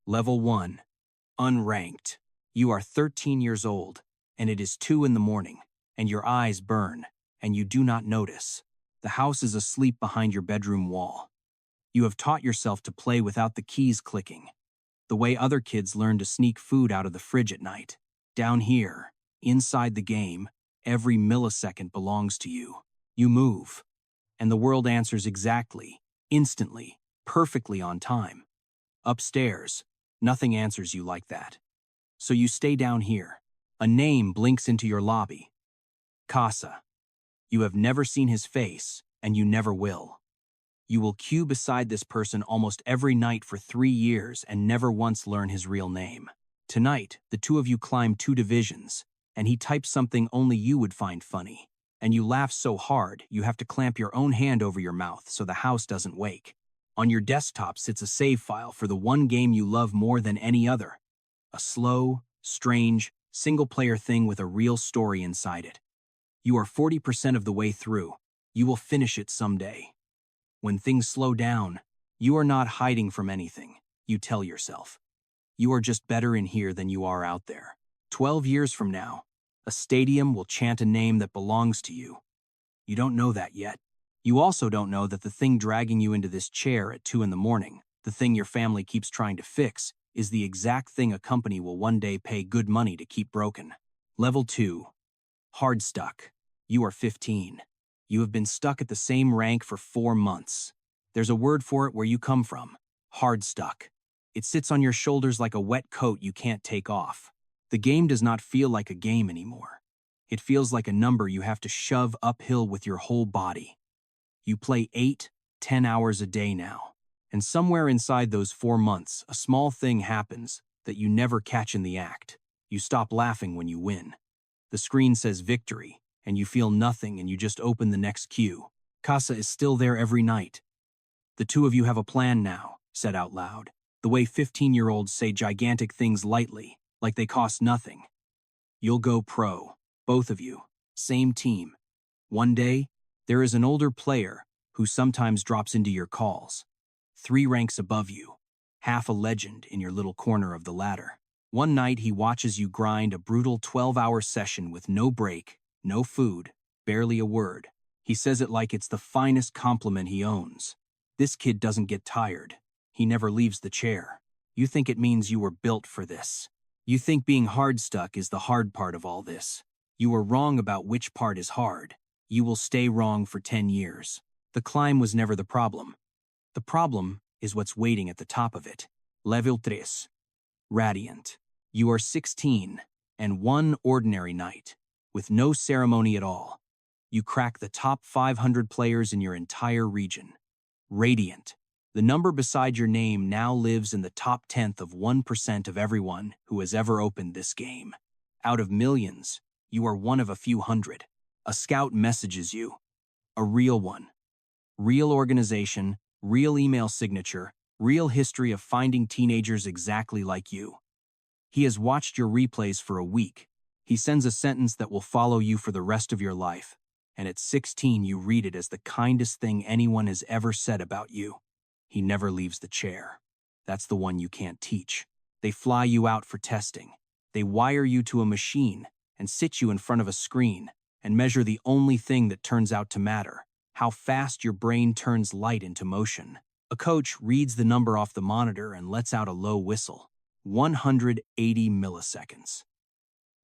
Level 1. Unranked. You are 13 years old, and it is 2 in the morning, and your eyes burn, and you do not notice. The house is asleep behind your bedroom wall. You have taught yourself to play without the keys clicking, the way other kids learn to sneak food out of the fridge at night. Down here, inside the game, every millisecond belongs to you. You move, and the world answers exactly, instantly, perfectly on time. Upstairs, nothing answers you like that. So you stay down here. A name blinks into your lobby. Casa. You have never seen his face, and you never will. You will queue beside this person almost every night for 3 years and never once learn his real name. Tonight, the two of you climb 2 divisions, and he types something only you would find funny. And you laugh so hard, you have to clamp your own hand over your mouth so the house doesn't wake. On your desktop sits a save file for the one game you love more than any other. A slow, strange, single-player thing with a real story inside it. You are 40% of the way through. You will finish it someday. When things slow down, you are not hiding from anything, you tell yourself. You are just better in here than you are out there. 12 years from now, a stadium will chant a name that belongs to you. You don't know that yet. You also don't know that the thing dragging you into this chair at 2 in the morning, the thing your family keeps trying to fix, is the exact thing a company will one day pay good money to keep broken. Level 2. Hard stuck. You are 15. You have been stuck at the same rank for 4 months. There's a word for it where you come from. Hard stuck. It sits on your shoulders like a wet coat you can't take off. The game does not feel like a game anymore. It feels like a number you have to shove uphill with your whole body. You play 8-10 hours a day now. And somewhere inside those 4 months, a small thing happens that you never catch in the act. You stop laughing when you win. The screen says victory, and you feel nothing and you just open the next queue. Casa is still there every night. The two of you have a plan now, said out loud, the way 15-year-olds say gigantic things lightly, like they cost nothing. You'll go pro, both of you, same team. One day, there is an older player who sometimes drops into your calls. 3 ranks above you, half a legend in your little corner of the ladder. One night he watches you grind a brutal 12-hour session with no break, no food, barely a word. He says it like it's the finest compliment he owns. This kid doesn't get tired. He never leaves the chair. You think it means you were built for this. You think being hard stuck is the hard part of all this. You are wrong about which part is hard. You will stay wrong for 10 years. The climb was never the problem. The problem is what's waiting at the top of it. Level 3. Radiant. You are 16, and one ordinary night, with no ceremony at all, you crack the top 500 players in your entire region. Radiant. The number beside your name now lives in the top 10th of 1% of everyone who has ever opened this game. Out of millions, you are one of a few hundred. A scout messages you. A real one. Real organization, real email signature, real history of finding teenagers exactly like you. He has watched your replays for a week. He sends a sentence that will follow you for the rest of your life, and at 16 you read it as the kindest thing anyone has ever said about you. He never leaves the chair. That's the one you can't teach. They fly you out for testing. They wire you to a machine and sit you in front of a screen and measure the only thing that turns out to matter, how fast your brain turns light into motion. A coach reads the number off the monitor and lets out a low whistle. 180 milliseconds.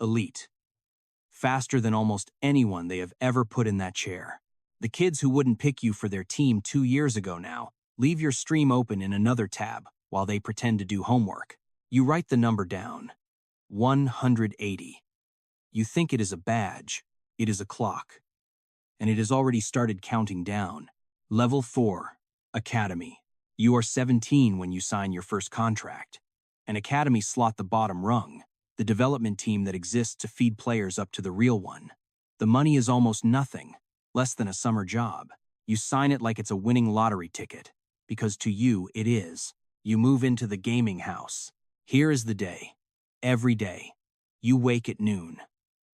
Elite. Faster than almost anyone they have ever put in that chair. The kids who wouldn't pick you for their team 2 years ago now leave your stream open in another tab while they pretend to do homework. You write the number down. 180. You think it is a badge. It is a clock. And it has already started counting down. Level 4. Academy. You are 17 when you sign your first contract. An academy slot the bottom rung, the development team that exists to feed players up to the real one. The money is almost nothing, less than a summer job. You sign it like it's a winning lottery ticket, because to you it is. You move into the gaming house. Here is the day. Every day. You wake at noon.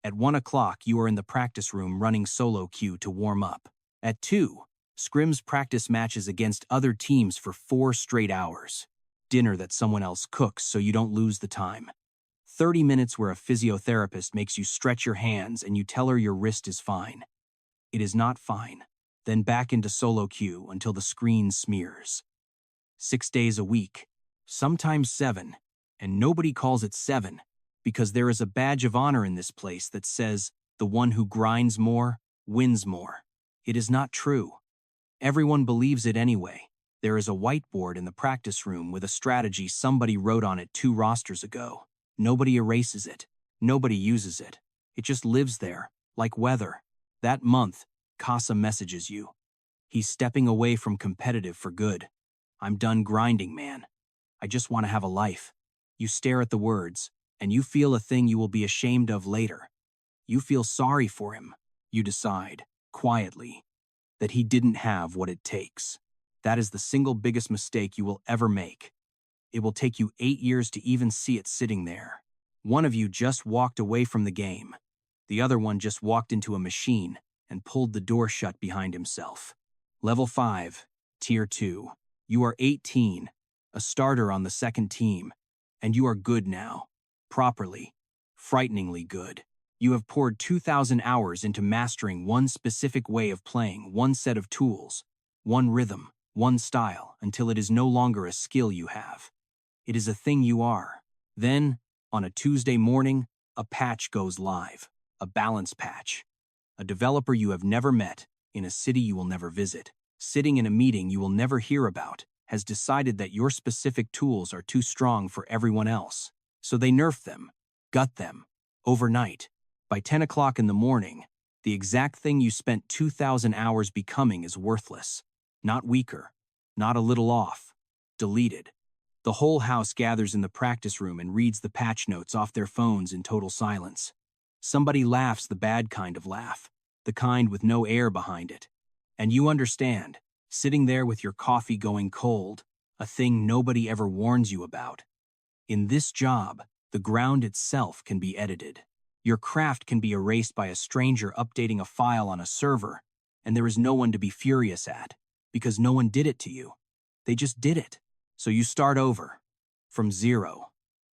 At 1 o'clock you are in the practice room running solo queue to warm up. At 2, scrims practice matches against other teams for 4 straight hours. dinner that someone else cooks so you don't lose the time. 30 minutes where a physiotherapist makes you stretch your hands and you tell her your wrist is fine. It is not fine. Then back into solo queue until the screen smears. 6 days a week, sometimes 7, and nobody calls it 7 because there is a badge of honor in this place that says the one who grinds more wins more. It is not true. Everyone believes it anyway. There is a whiteboard in the practice room with a strategy somebody wrote on it 2 rosters ago. Nobody erases it. Nobody uses it. It just lives there, like weather. That month, Casa messages you. He's stepping away from competitive for good. I'm done grinding, man. I just want to have a life. You stare at the words, and you feel a thing you will be ashamed of later. You feel sorry for him. You decide, quietly, that he didn't have what it takes. That is the single biggest mistake you will ever make. It will take you 8 years to even see it sitting there. One of you just walked away from the game. The other one just walked into a machine and pulled the door shut behind himself. Level 5, Tier 2. You are 18, a starter on the second team, and you are good now. Properly. Frighteningly good. You have poured 2,000 hours into mastering one specific way of playing, one set of tools, one rhythm, one style, until it is no longer a skill you have. It is a thing you are. Then, on a Tuesday morning, a patch goes live. A balance patch. A developer you have never met, in a city you will never visit, sitting in a meeting you will never hear about, has decided that your specific tools are too strong for everyone else. So they nerf them, gut them, overnight. By 10 o'clock in the morning, the exact thing you spent 2,000 hours becoming is worthless. Not weaker, not a little off. Deleted. The whole house gathers in the practice room and reads the patch notes off their phones in total silence. Somebody laughs the bad kind of laugh, the kind with no air behind it. And you understand, sitting there with your coffee going cold, a thing nobody ever warns you about. In this job, the ground itself can be edited. Your craft can be erased by a stranger updating a file on a server, and there is no one to be furious at, because no one did it to you. They just did it. So you start over, from zero.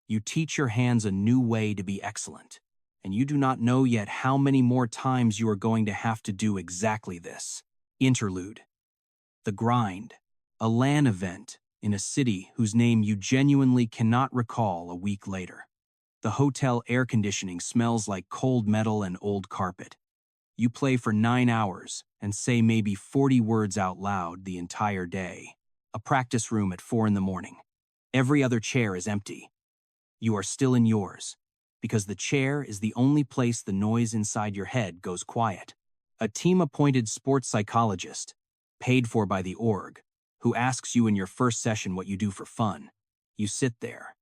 You teach your hands a new way to be excellent, and you do not know yet how many more times you are going to have to do exactly this. Interlude. The Grind, a LAN event in a city whose name you genuinely cannot recall a week later. The hotel air conditioning smells like cold metal and old carpet. You play for 9 hours and say maybe 40 words out loud the entire day. A practice room at 4 in the morning. Every other chair is empty. You are still in yours, because the chair is the only place the noise inside your head goes quiet. A team-appointed sports psychologist, paid for by the org, who asks you in your first session what you do for fun. You sit there.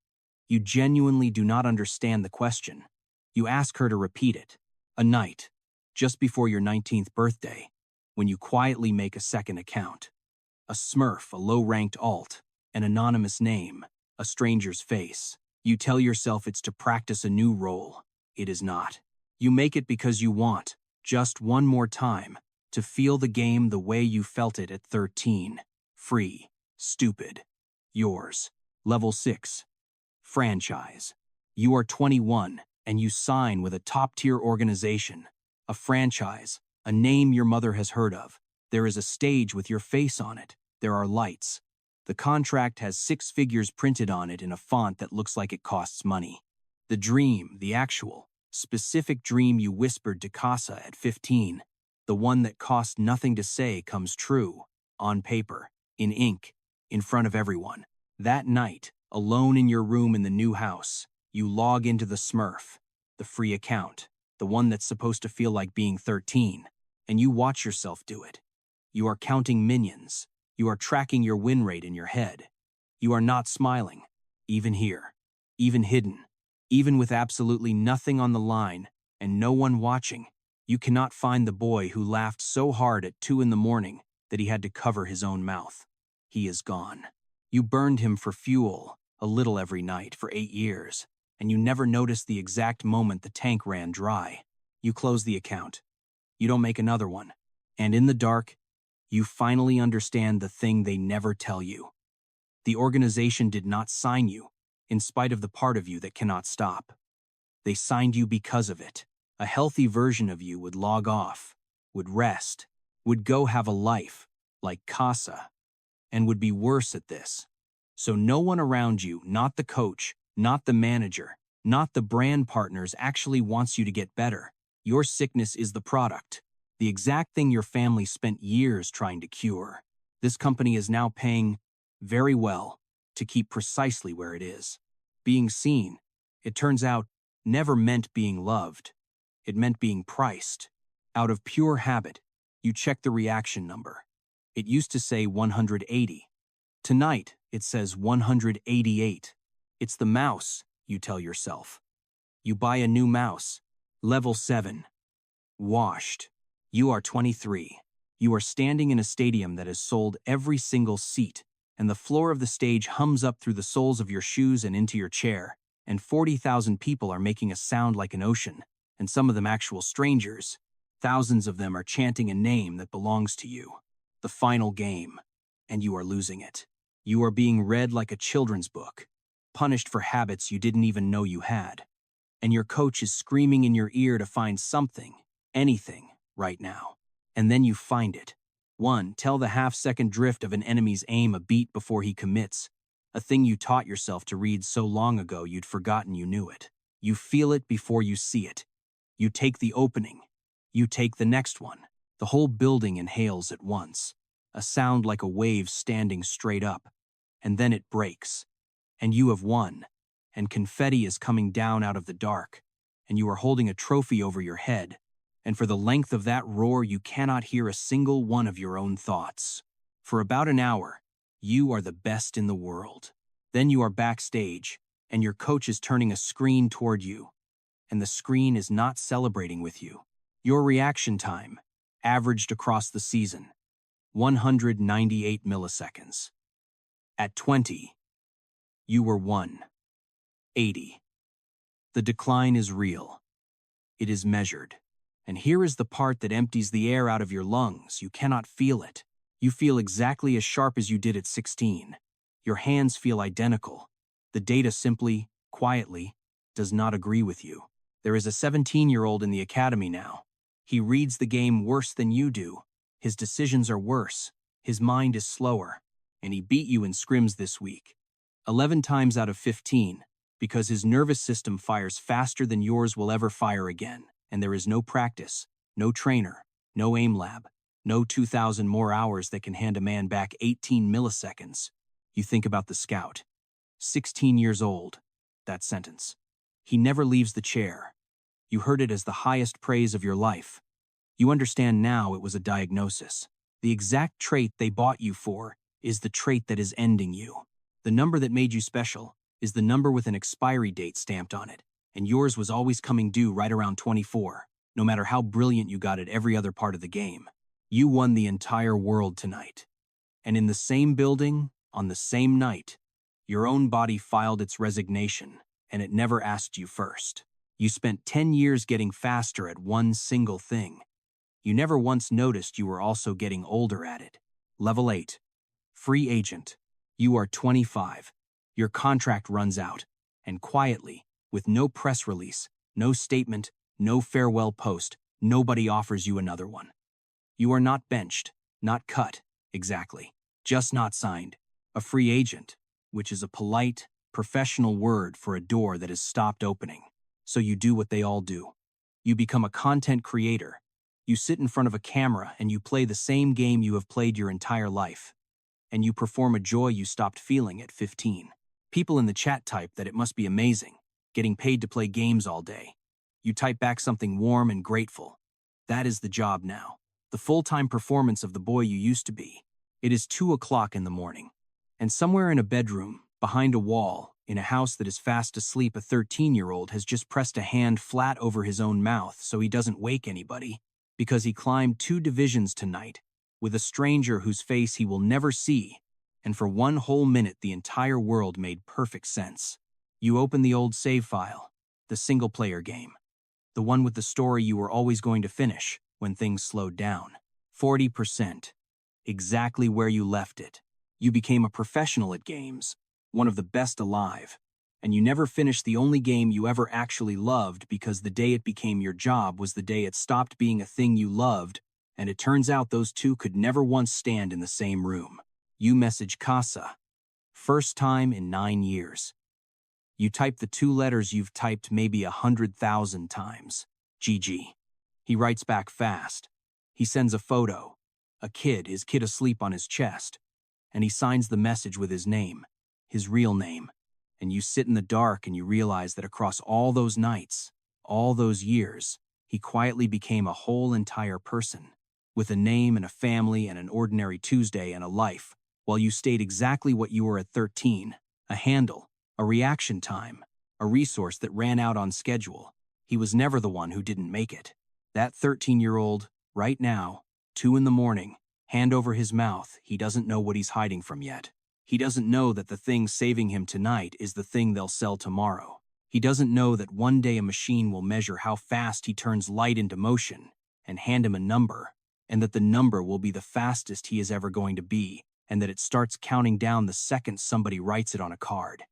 You genuinely do not understand the question. You ask her to repeat it. A night, just before your 19th birthday, when you quietly make a second account. A smurf, a low-ranked alt, an anonymous name, a stranger's face. You tell yourself it's to practice a new role. It is not. You make it because you want, just one more time, to feel the game the way you felt it at 13. Free. Stupid. Yours. Level 6. Franchise. You are 21, and you sign with a top-tier organization. A franchise, a name your mother has heard of. There is a stage with your face on it. There are lights. The contract has 6 figures printed on it in a font that looks like it costs money. The dream, the actual, specific dream you whispered to Casa at 15, the one that cost nothing to say comes true, on paper, in ink, in front of everyone. That night, alone in your room in the new house, you log into the Smurf, the free account, the one that's supposed to feel like being 13, and you watch yourself do it. You are counting minions. You are tracking your win rate in your head. You are not smiling, even here, even hidden, even with absolutely nothing on the line and no one watching. You cannot find the boy who laughed so hard at 2 in the morning that he had to cover his own mouth. He is gone. You burned him for fuel, a little every night for 8 years, and you never noticed the exact moment the tank ran dry. You close the account. You don't make another one. And in the dark, you finally understand the thing they never tell you. The organization did not sign you, in spite of the part of you that cannot stop. They signed you because of it. A healthy version of you would log off, would rest, would go have a life, like Casa, and would be worse at this. So no one around you, not the coach, not the manager, not the brand partners, actually wants you to get better. Your sickness is the product, the exact thing your family spent years trying to cure. This company is now paying very well to keep precisely where it is. Being seen, it turns out, never meant being loved. It meant being priced. Out of pure habit, you check the reaction number. It used to say 180. Tonight, it says 188. It's the mouse, you tell yourself. You buy a new mouse. Level 7. Washed. You are 23. You are standing in a stadium that has sold every single seat, and the floor of the stage hums up through the soles of your shoes and into your chair, and 40,000 people are making a sound like an ocean, and some of them actual strangers. Thousands of them are chanting a name that belongs to you. The final game, and you are losing it. You are being read like a children's book, punished for habits you didn't even know you had. And your coach is screaming in your ear to find something, anything, right now. And then you find it. 1. Tell the half-second drift of an enemy's aim a beat before he commits, a thing you taught yourself to read so long ago you'd forgotten you knew it. You feel it before you see it. You take the opening. You take the next one. The whole building inhales at once, a sound like a wave standing straight up. And then it breaks. And you have won. And confetti is coming down out of the dark. And you are holding a trophy over your head. And for the length of that roar, you cannot hear a single one of your own thoughts. For about an hour, you are the best in the world. Then you are backstage, and your coach is turning a screen toward you. And the screen is not celebrating with you. Your reaction time, averaged across the season, 198 milliseconds. At 20, you were 180. The decline is real. It is measured. And here is the part that empties the air out of your lungs. You cannot feel it. You feel exactly as sharp as you did at 16. Your hands feel identical. The data simply, quietly, does not agree with you. There is a 17-year-old in the academy now. He reads the game worse than you do. His decisions are worse. His mind is slower. And he beat you in scrims this week. 11 times out of 15, because his nervous system fires faster than yours will ever fire again. And there is no practice, no trainer, no aim lab, no 2,000 more hours that can hand a man back 18 milliseconds. You think about the scout. 16 years old, that sentence. He never leaves the chair. You heard it as the highest praise of your life. You understand now it was a diagnosis. The exact trait they bought you for is the trait that is ending you. The number that made you special is the number with an expiry date stamped on it. And yours was always coming due right around 24, no matter how brilliant you got at every other part of the game. You won the entire world tonight. And in the same building, on the same night, your own body filed its resignation, and it never asked you first. You spent 10 years getting faster at one single thing. You never once noticed you were also getting older at it. Level 8. Free agent. You are 25. Your contract runs out, and quietly, with no press release, no statement, no farewell post, nobody offers you another one. You are not benched, not cut, exactly, just not signed. A free agent, which is a polite, professional word for a door that has stopped opening. So you do what they all do. You become a content creator. You sit in front of a camera and you play the same game you have played your entire life. And you perform a joy you stopped feeling at 15. People in the chat type that it must be amazing, getting paid to play games all day. You type back something warm and grateful. That is the job now. The full-time performance of the boy you used to be. It is 2 o'clock in the morning. And somewhere in a bedroom, behind a wall, in a house that is fast asleep, a 13-year-old has just pressed a hand flat over his own mouth so he doesn't wake anybody, because he climbed 2 divisions tonight, with a stranger whose face he will never see, and for 1 whole minute the entire world made perfect sense. You open the old save file, the single-player game, the one with the story you were always going to finish when things slowed down. 40%. Exactly where you left it. You became a professional at games, one of the best alive. And you never finished the only game you ever actually loved because the day it became your job was the day it stopped being a thing you loved, and it turns out those two could never once stand in the same room. You message Casa. First time in 9 years. You type the 2 letters you've typed maybe 100,000 times. GG. He writes back fast. He sends a photo. His kid asleep on his chest. And he signs the message with his name, his real name. And you sit in the dark and you realize that across all those nights, all those years, he quietly became a whole entire person, with a name and a family and an ordinary Tuesday and a life, while you stayed exactly what you were at 13, a handle, a reaction time, a resource that ran out on schedule. He was never the one who didn't make it. That 13-year-old, right now, 2 in the morning, hand over his mouth, he doesn't know what he's hiding from yet. He doesn't know that the thing saving him tonight is the thing they'll sell tomorrow. He doesn't know that one day a machine will measure how fast he turns light into motion and hand him a number, and that the number will be the fastest he is ever going to be, and that it starts counting down the second somebody writes it on a card.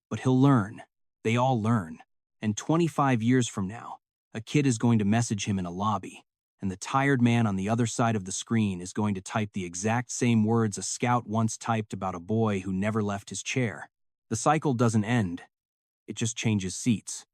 But he'll learn. They all learn. And 25 years from now, a kid is going to message him in a lobby, and the tired man on the other side of the screen is going to type the exact same words a scout once typed about a boy who never left his chair. The cycle doesn't end. It just changes seats.